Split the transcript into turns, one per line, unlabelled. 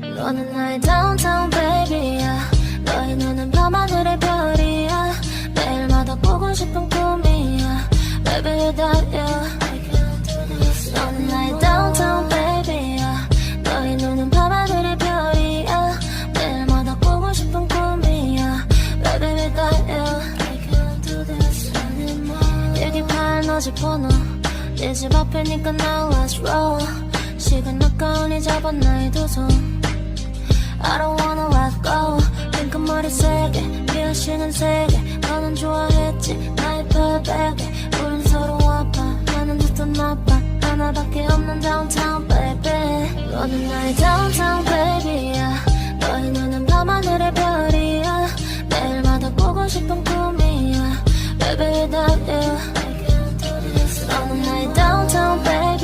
너는 나의 downtown baby야. 너의 눈은 밤하늘의 별이야. 매일마다 보고 싶은 꿈이야. Baby without you 너는 나의 downtown baby야. 너의 눈은 밤하늘의 별이야. 매일마다 보고 싶은 꿈이야. Baby without you 일기파일 너집 번호 네 집 앞이니까 now let's roll. 시간 아까우니 잡아 나의 두 손 I don't wanna let go. 핑크머리 세게 피어싱은 세게 너는 좋아했지 나의 별백에. 우린 서로 아파 나는 듣던 나빠 하나밖에 없는 downtown baby. 너는 나의 downtown baby야. 너의 눈은 밤하늘의 별이야. 매일마다 보고 싶은 꿈이야. Baby without you 너는 나의 downtown baby.